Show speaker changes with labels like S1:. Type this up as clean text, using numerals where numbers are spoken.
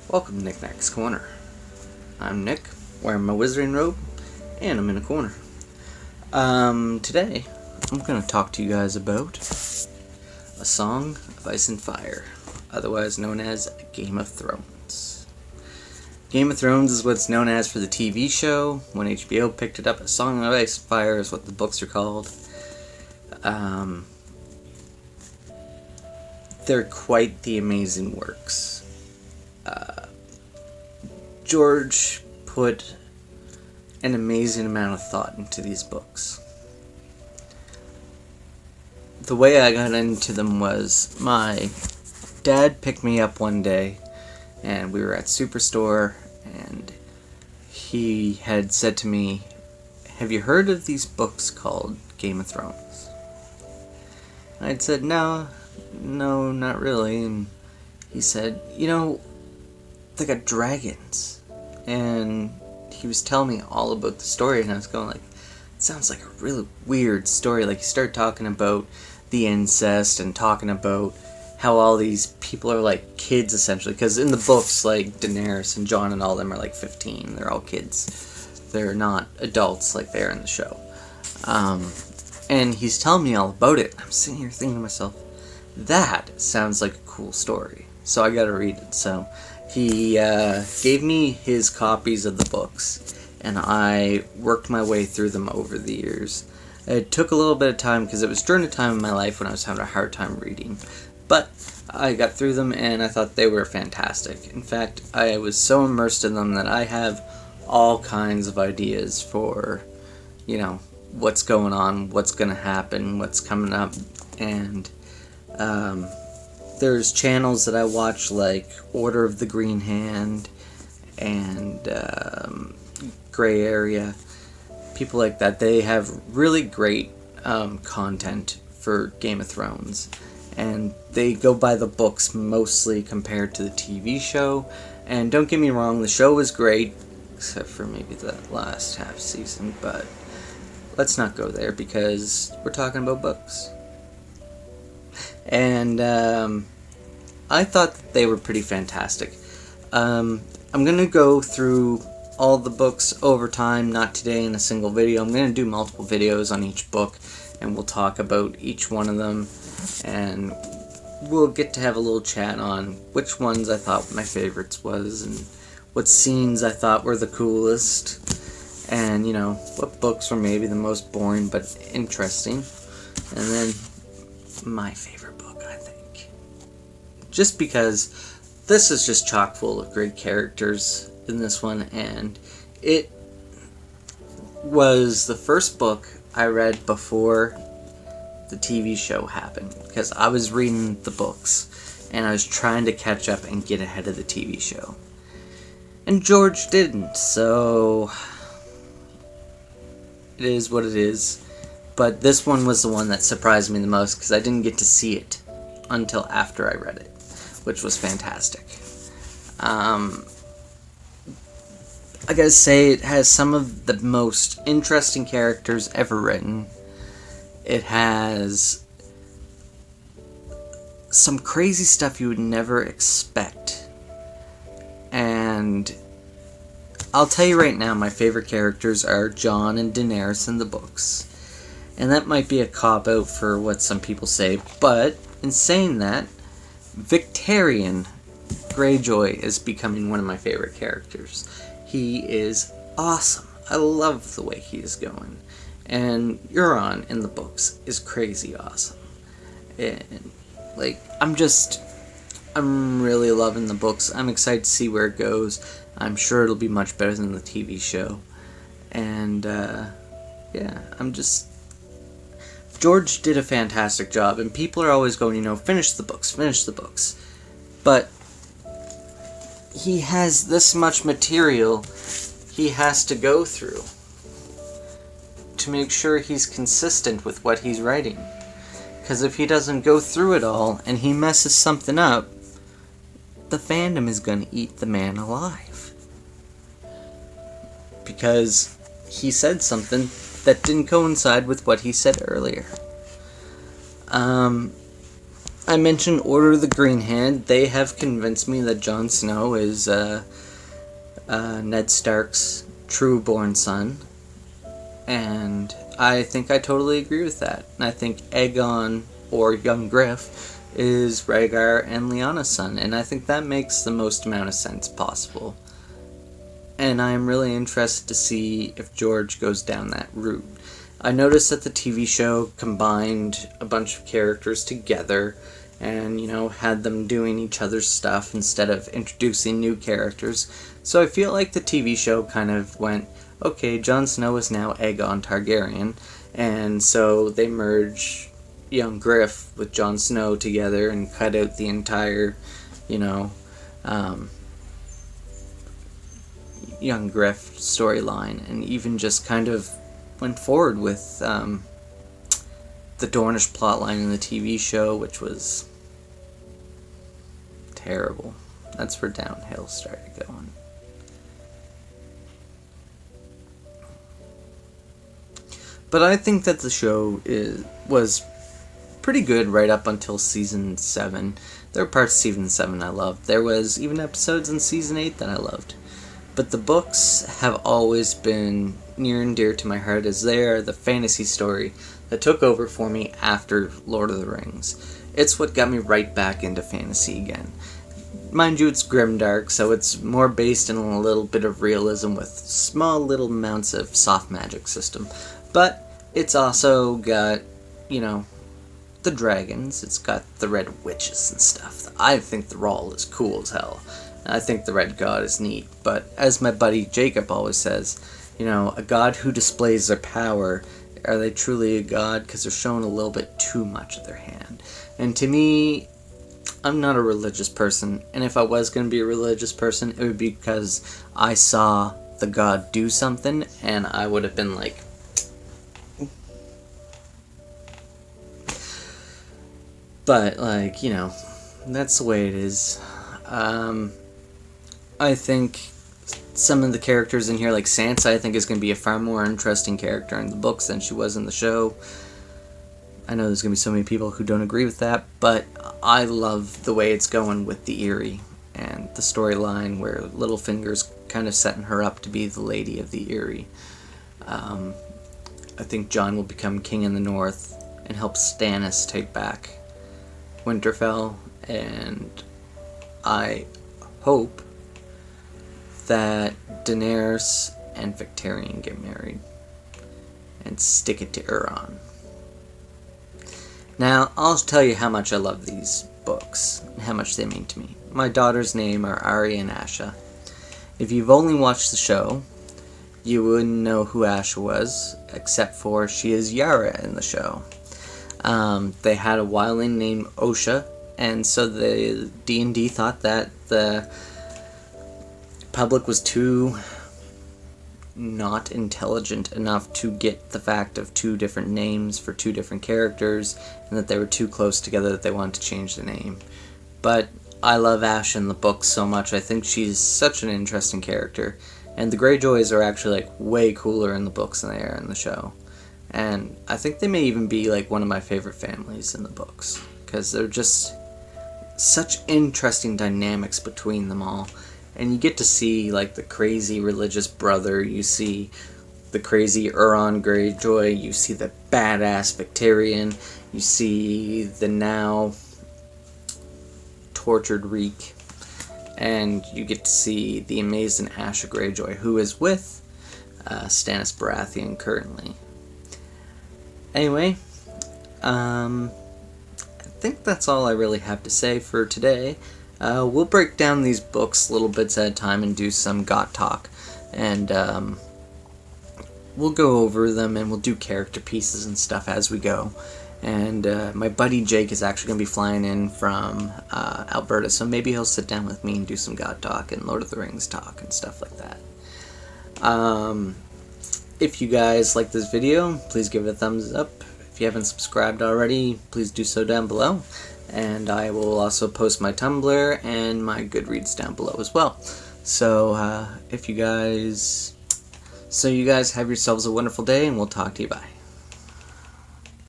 S1: Welcome to Knickknack's Corner. I'm Nick, wearing my wizarding robe, and I'm in a corner. Today, I'm going to talk to you guys about A Song of Ice and Fire, otherwise known as Game of Thrones. Game of Thrones is what's known as for the TV show. When HBO picked it up, A Song of Ice and Fire is what the books are called. They're quite the amazing works. George put an amazing amount of thought into these books. The way I got into them was my dad picked me up one day and we were at Superstore and he had said to me, "Have you heard of these books called Game of Thrones?" And I'd said, no, not really. And he said, they got dragons. And he was telling me all about the story, and I was going like, it sounds like a really weird story. Like, he started talking about the incest and talking about how all these people are like kids, essentially. Because in the books, like, Daenerys and Jon and all them are like 15. They're all kids. They're not adults like they are in the show. And he's telling me all about it. I'm sitting here thinking to myself, that sounds like a cool story. So I gotta read it. So he gave me his copies of the books, and I worked my way through them over the years. It took a little bit of time because it was during a time in my life when I was having a hard time reading. But I got through them, and I thought they were fantastic. In fact, I was so immersed in them that I have all kinds of ideas for, what's going on, what's going to happen, what's coming up, and there's channels that I watch like Order of the Green Hand and Gray Area. People like that, they have really great content for Game of Thrones. And they go by the books mostly compared to the TV show. And don't get me wrong, the show was great, except for maybe the last half season. But let's not go there because we're talking about books. And I thought that they were pretty fantastic. I'm going to go through all the books over time, not today in a single video. I'm going to do multiple videos on each book, and we'll talk about each one of them, and we'll get to have a little chat on which ones I thought my favorites was, and what scenes I thought were the coolest, and, what books were maybe the most boring but interesting, and then my favorite book, I think. Just because this is just chock full of great characters in this one, and it was the first book I read before the TV show happened, because I was reading the books and I was trying to catch up and get ahead of the TV show. And George didn't, so it is what it is. But this one was the one that surprised me the most because I didn't get to see it until after I read it, which was fantastic. I gotta say, it has some of the most interesting characters ever written. It has some crazy stuff you would never expect. And I'll tell you right now, my favorite characters are Jon and Daenerys in the books. And that might be a cop-out for what some people say, but in saying that, Victarion Greyjoy is becoming one of my favorite characters. He is awesome. I love the way he is going. And Euron in the books is crazy awesome. And, I'm really loving the books. I'm excited to see where it goes. I'm sure it'll be much better than the TV show. And, George did a fantastic job, and people are always going, finish the books. But he has this much material he has to go through to make sure he's consistent with what he's writing. Because if he doesn't go through it all and he messes something up, the fandom is going to eat the man alive. Because he said something that didn't coincide with what he said earlier. I I mentioned Order of the Green Hand. They have convinced me that Jon Snow is Ned Stark's true-born son. And I think I totally agree with that. And I think Aegon, or young Griff, is Rhaegar and Lyanna's son. And I think that makes the most amount of sense possible. And I'm really interested to see if George goes down that route. I noticed that the TV show combined a bunch of characters together and, had them doing each other's stuff instead of introducing new characters. So I feel like the TV show kind of went, okay, Jon Snow is now Aegon Targaryen, and so they merge young Griff with Jon Snow together and cut out the entire, young Griff storyline, and even just kind of went forward with the Dornish plotline in the TV show, which was terrible. That's where downhill started going. But I think that the show was pretty good right up until season 7. There were parts of season 7 I loved. There was even episodes in season 8 that I loved. But the books have always been near and dear to my heart, as they are the fantasy story that took over for me after Lord of the Rings. It's what got me right back into fantasy again. Mind you, it's grimdark, so it's more based in a little bit of realism with small little amounts of soft magic system. But it's also got, the dragons. It's got the red witches and stuff. I think the Thrall is cool as hell. I think the Red God is neat. But as my buddy Jacob always says, a god who displays their power, are they truly a god? Because they're showing a little bit too much of their hand. And to me, I'm not a religious person. And if I was going to be a religious person, it would be because I saw the god do something, and I would have been like, but, that's the way it is. I think some of the characters in here, like Sansa, I think is going to be a far more interesting character in the books than she was in the show. I know there's going to be so many people who don't agree with that, but I love the way it's going with the Eyrie and the storyline where Littlefinger's kind of setting her up to be the Lady of the Eyrie. I think Jon will become king in the north and help Stannis take back Winterfell, and I hope that Daenerys and Victarion get married and stick it to Euron. Now, I'll tell you how much I love these books and how much they mean to me. My daughter's name are Arya and Asha. If you've only watched the show, you wouldn't know who Asha was, except for she is Yara in the show. They had a wildling named Osha, and so the D&D thought that the public was too not intelligent enough to get the fact of two different names for two different characters, and that they were too close together that they wanted to change the name. But I love Asha in the book so much. I think she's such an interesting character, and the Greyjoys are actually way cooler in the books than they are in the show. And I think they may even be one of my favorite families in the books, because they're just such interesting dynamics between them all. And you get to see the crazy religious brother, you see the crazy Euron Greyjoy, you see the badass Victarion, you see the now tortured Reek, and you get to see the amazing Asha Greyjoy, who is with Stannis Baratheon currently. Anyway, I think that's all I really have to say for today. We'll break down these books little bits at a time and do some GOT talk, and we'll go over them and we'll do character pieces and stuff as we go. And my buddy Jake is actually going to be flying in from Alberta, so maybe he'll sit down with me and do some GOT talk and Lord of the Rings talk and stuff like that. If you guys like this video, please give it a thumbs up. If you haven't subscribed already, please do so down below. And I will also post my Tumblr and my Goodreads down below as well. So, you guys have yourselves a wonderful day, and we'll talk to you. Bye.